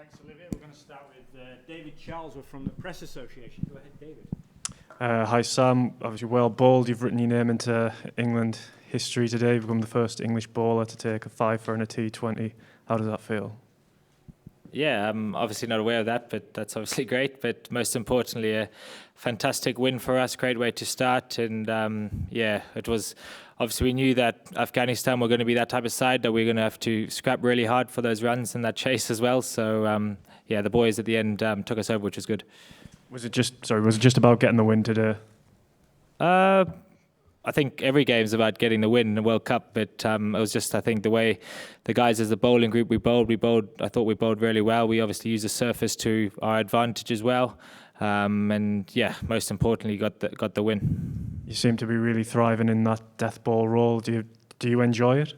Thanks, Olivia. We're going to start with David Charles. We're from the Press Association. Go ahead, David. Hi Sam, obviously well bowled. You've written your name into England history today. You've become the first English bowler to take a fifer in a T20. How does that feel? Yeah, I'm obviously not aware of that, but that's obviously great. But most importantly, a fantastic win for us, great way to start. And yeah, it was obviously we knew that Afghanistan were going to be that type of side that we are going to have to scrap really hard for those runs and that chase as well. So yeah, the boys at the end took us over, which was good. Was it just about getting the win today? I think every game's about getting the win in the World Cup, but it was just, I think, the way the guys as the bowling group we bowled. I thought we bowled really well. We obviously used the surface to our advantage as well, and yeah, most importantly, got the win. You seem to be really thriving in that death ball role. Do you enjoy it?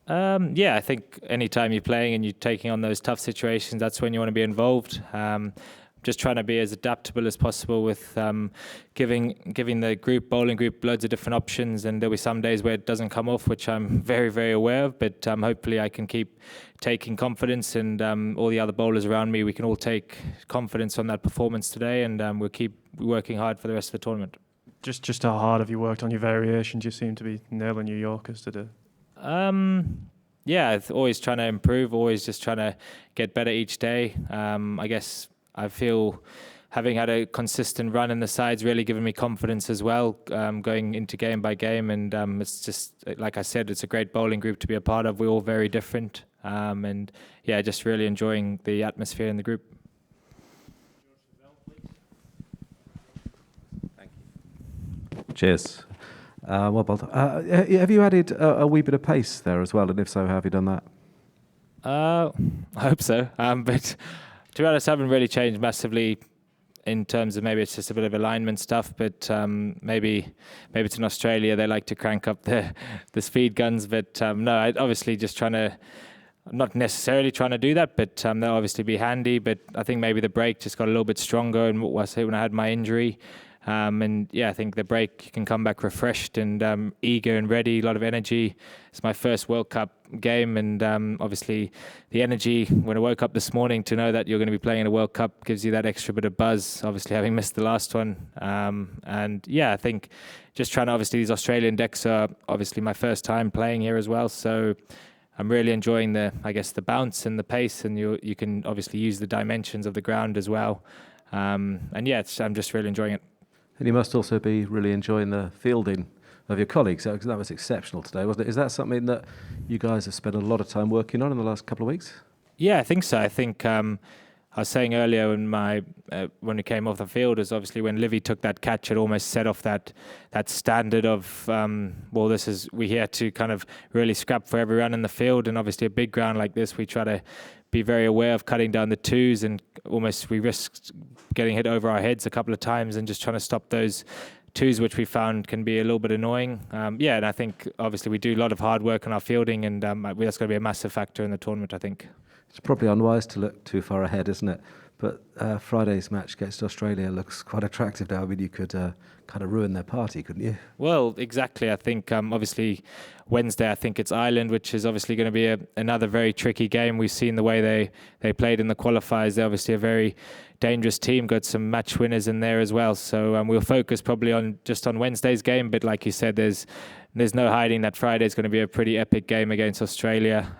Yeah, I think anytime you're playing and you're taking on those tough situations, that's when you want to be involved. Just trying to be as adaptable as possible with giving the bowling group loads of different options, and there'll be some days where it doesn't come off, which I'm very, very aware of, but hopefully I can keep taking confidence, and all the other bowlers around me, we can all take confidence from that performance today, and we'll keep working hard for the rest of the tournament. Just how hard have you worked on your variations? You seem to be nailing your Yorkers today. Yeah, always trying to improve, always just trying to get better each day. I guess I feel having had a consistent run in the side's really given me confidence as well, going into game by game. And it's just, like I said, it's a great bowling group to be a part of. We're all very different. And yeah, just really enjoying the atmosphere in the group. Thank you. Cheers. Well, Bolt, have you added a wee bit of pace there as well? And if so, how have you done that? I hope so. But to be honest, I haven't really changed massively in terms of maybe it's just a bit of alignment stuff, but maybe it's in Australia, they like to crank up the speed guns. But no, I obviously just not necessarily trying to do that, but they'll obviously be handy. But I think maybe the break just got a little bit stronger, and what I say when I had my injury. And yeah, I think the break you can come back refreshed and eager and ready, a lot of energy. It's my first World Cup game, and obviously the energy when I woke up this morning to know that you're going to be playing in a World Cup gives you that extra bit of buzz, obviously having missed the last one. And yeah, I think just trying to, obviously these Australian decks are obviously my first time playing here as well, so I'm really enjoying the bounce and the pace, and you can obviously use the dimensions of the ground as well. And yeah, I'm just really enjoying it. And you must also be really enjoying the fielding of your colleagues. That was exceptional today, wasn't it? Is that something that you guys have spent a lot of time working on in the last couple of weeks? Yeah, I think so. I think I was saying earlier when we came off the field, is obviously when Livy took that catch, it almost set off that standard of we're here to kind of really scrap for every run in the field, and obviously a big ground like this, we try to be very aware of cutting down the twos, and almost we risked getting hit over our heads a couple of times, and just trying to stop those twos, which we found can be a little bit annoying. Yeah, and I think obviously we do a lot of hard work on our fielding, and that's going to be a massive factor in the tournament, I think. It's probably unwise to look too far ahead, isn't it? But Friday's match against Australia looks quite attractive now. I mean, you could kind of ruin their party, couldn't you? Well, exactly. I think obviously Wednesday, I think it's Ireland, which is obviously going to be another very tricky game. We've seen the way they played in the qualifiers. They're obviously a very dangerous team, got some match winners in there as well. So we'll focus probably on Wednesday's game. But like you said, there's no hiding that Friday's going to be a pretty epic game against Australia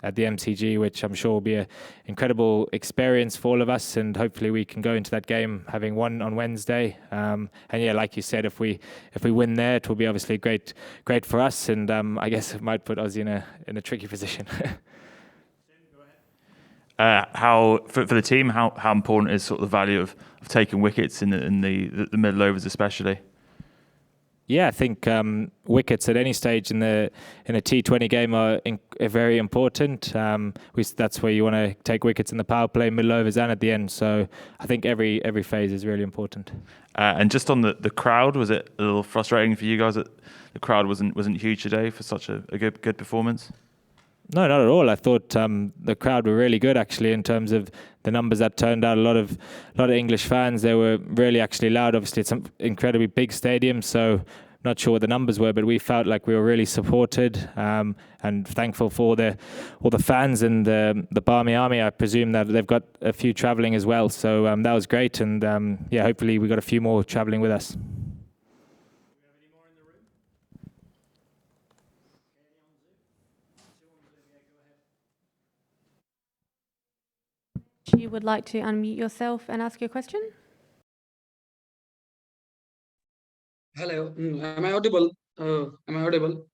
at the MCG, which I'm sure will be an incredible experience for all of us. And hopefully we can go into that game having won on Wednesday. And yeah, like you said, if we win there, it will be obviously great for us. And I guess it might put Aussie in a tricky position. How for the team, how important is sort of the value of taking wickets in the middle overs especially? Yeah, I think wickets at any stage in a T20 game are very important. That's where you want to take wickets in the power play, middle overs, and at the end. So I think every phase is really important. And just on the crowd, was it a little frustrating for you guys that the crowd wasn't huge today for such a good performance? No, not at all. I thought the crowd were really good, actually, in terms of the numbers that turned out. A lot of English fans. They were really actually loud. Obviously, it's an incredibly big stadium, so not sure what the numbers were, but we felt like we were really supported, and thankful for all the fans and the Barmy Army. I presume that they've got a few travelling as well, so that was great, and hopefully we got a few more travelling with us. Do we have any more in the room? Any on Zoom? Two on Zoom, yeah, go ahead. You would like to unmute yourself and ask your question? Hello, am I audible? Am I audible?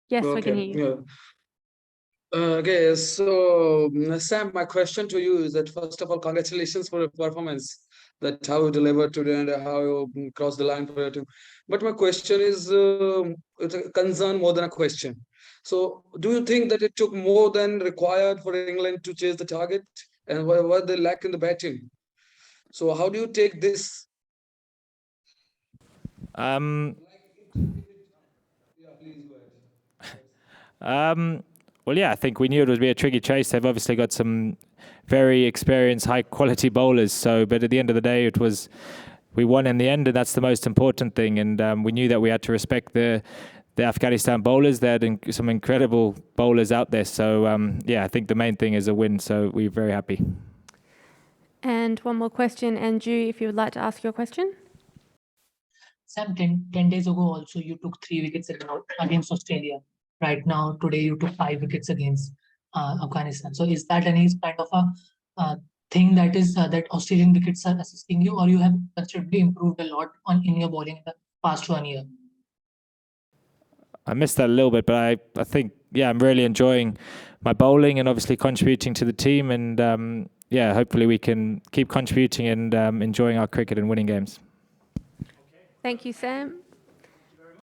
Yes, we can Okay, hear you. yeah. Okay, so Sam, my question to you is that first of all, congratulations for your performance, that how you delivered today and how you crossed the line for your team. But my question is, it's a concern more than a question. So, do you think that it took more than required for England to chase the target, and what they lack in the batting? So, how do you take this? Yeah, please go ahead. Well, yeah, I think we knew it would be a tricky chase. They've obviously got some very experienced, high-quality bowlers. But at the end of the day, we won in the end, and that's the most important thing. And we knew that we had to respect the Afghanistan bowlers. They had some incredible bowlers out there. So I think the main thing is a win. So we're very happy. And one more question, Andrew, if you would like to ask your question. Sam, 10 days ago also you took 3 wickets against Australia. Right now, today you took 5 wickets against Afghanistan. So is that any kind of a thing that is that Australian wickets are assisting you, or you have considerably improved a lot in your bowling in the past 1 year? I missed that a little bit, but I think, I'm really enjoying my bowling and obviously contributing to the team. And hopefully we can keep contributing and enjoying our cricket and winning games. Thank you, Sam.